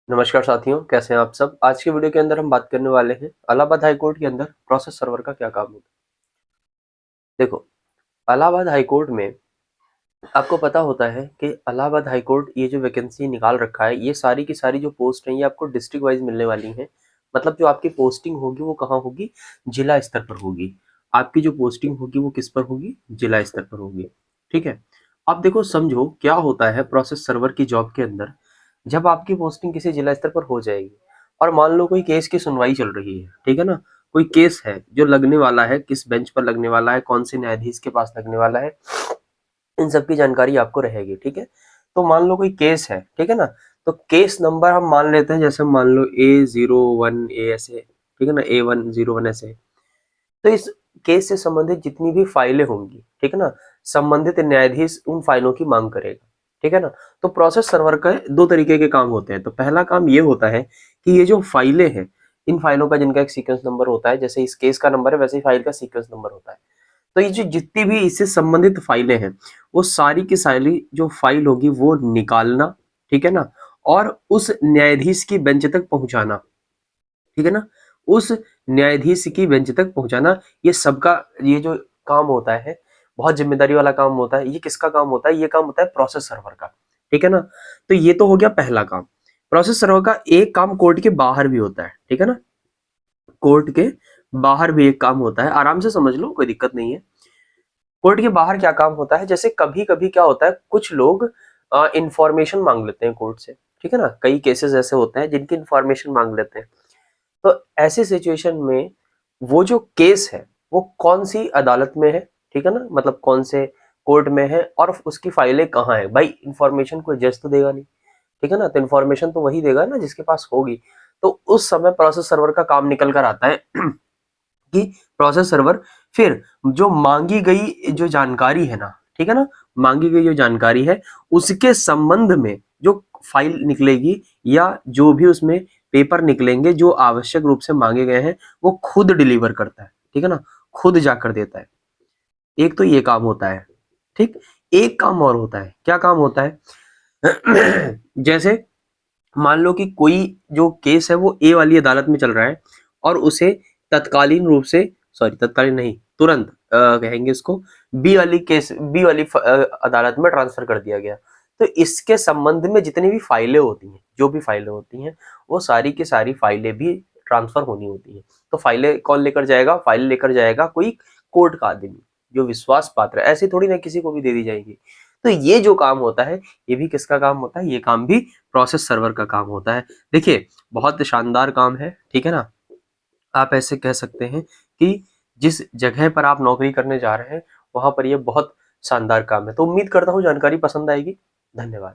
नमस्कार साथियों, कैसे हैं आप सब। आज के वीडियो के अंदर हम बात करने वाले हैं इलाहाबाद हाई कोर्ट के अंदर प्रोसेस सर्वर का क्या काम होता है। देखो, इलाहाबाद हाई कोर्ट में आपको पता होता है कि इलाहाबाद हाई कोर्ट ये जो वैकेंसी निकाल रखा है, ये सारी की सारी जो पोस्ट हैं ये आपको डिस्ट्रिक्ट वाइज मिलने वाली हैं। मतलब जो आपकी पोस्टिंग होगी वो कहाँ होगी, जिला स्तर पर होगी। आपकी जो पोस्टिंग होगी वो किस पर होगी, जिला स्तर पर होगी। ठीक है। अब देखो, समझो क्या होता है प्रोसेस सर्वर की जॉब के अंदर। जब आपकी पोस्टिंग किसी जिला स्तर पर हो जाएगी और मान लो कोई केस की सुनवाई चल रही है, ठीक है ना, कोई केस है जो लगने वाला है, किस बेंच पर लगने वाला है, कौन से न्यायाधीश के पास लगने वाला है, इन सब की जानकारी आपको रहेगी। ठीक है। तो मान लो कोई केस है, ठीक है ना, तो केस नंबर हम मान लेते हैं, जैसे मान लो A01 ए ऐसे, ठीक है ना, A101 ऐसे। तो इस केस से संबंधित जितनी भी फाइलें होंगी, ठीक है ना, संबंधित न्यायाधीश उन फाइलों की मांग करेगा। ठीक है ना। तो प्रोसेस सर्वर का दो तरीके के काम होते हैं। तो पहला काम ये होता है कि ये जो फाइलें हैं, इन फाइलों का जिनका एक सीक्वेंस नंबर होता है, जैसे इस केस का नंबर है वैसे ही फाइल का सीक्वेंस नंबर होता है। तो ये जो जितनी भी इससे संबंधित फाइलें हैं, वो सारी की सारी जो फाइल होगी वो निकालना, ठीक है ना, और उस न्यायाधीश की बेंच तक पहुंचाना। ठीक है ना, उस न्यायाधीश की बेंच तक पहुंचाना, ये सबका ये जो काम होता है, बहुत जिम्मेदारी वाला काम होता है। ये किसका काम होता है, ये काम होता है प्रोसेस सर्वर का। ठीक है ना। तो ये तो हो गया पहला काम। प्रोसेस सर्वर का एक काम कोर्ट के बाहर भी होता है, ठीक है ना, कोर्ट के बाहर भी एक काम होता है। आराम से समझ लो, कोई दिक्कत नहीं है। कोर्ट के बाहर क्या काम होता है, जैसे कभी कभी क्या होता है, कुछ लोग इंफॉर्मेशन मांग लेते हैं कोर्ट से। ठीक है ना, कई केसेस ऐसे होते हैं जिनकी इंफॉर्मेशन मांग लेते हैं। तो ऐसी सिचुएशन में वो जो केस है वो कौन सी अदालत में है, ठीक है ना, मतलब कौन से कोर्ट में है और उसकी फाइलें कहाँ है। भाई इंफॉर्मेशन कोई जज तो देगा नहीं, ठीक है ना, तो इन्फॉर्मेशन तो वही देगा ना जिसके पास होगी। तो उस समय प्रोसेस सर्वर का काम निकल कर आता है कि प्रोसेस सर्वर फिर जो मांगी गई जो जानकारी है ना, ठीक है ना, मांगी गई जो जानकारी है उसके संबंध में जो फाइल निकलेगी या जो भी उसमें पेपर निकलेंगे जो आवश्यक रूप से मांगे गए हैं, वो खुद डिलीवर करता है। ठीक है ना, खुद जाकर देता है। एक तो ये काम होता है। ठीक। एक काम और होता है, क्या काम होता है जैसे मान लो कि कोई जो केस है वो ए वाली अदालत में चल रहा है और उसे तत्कालीन रूप से, सॉरी तत्कालीन नहीं, तुरंत कहेंगे इसको, बी वाली अदालत में ट्रांसफर कर दिया गया। तो इसके संबंध में जितनी भी फाइलें होती हैं, जो भी फाइलें होती हैं, वो सारी की सारी फाइलें भी ट्रांसफर होनी होती हैं। तो फाइलें कौन लेकर जाएगा, फाइल लेकर जाएगा कोई कोर्ट का आदमी जो विश्वास पात्र है। ऐसी थोड़ी ना किसी को भी दे दी जाएगी। तो ये जो काम होता है, ये भी किसका काम होता है, ये काम भी प्रोसेस सर्वर का काम होता है। देखिए, बहुत शानदार काम है। ठीक है ना, आप ऐसे कह सकते हैं कि जिस जगह पर आप नौकरी करने जा रहे हैं वहां पर ये बहुत शानदार काम है। तो उम्मीद करता हूँ जानकारी पसंद आएगी। धन्यवाद।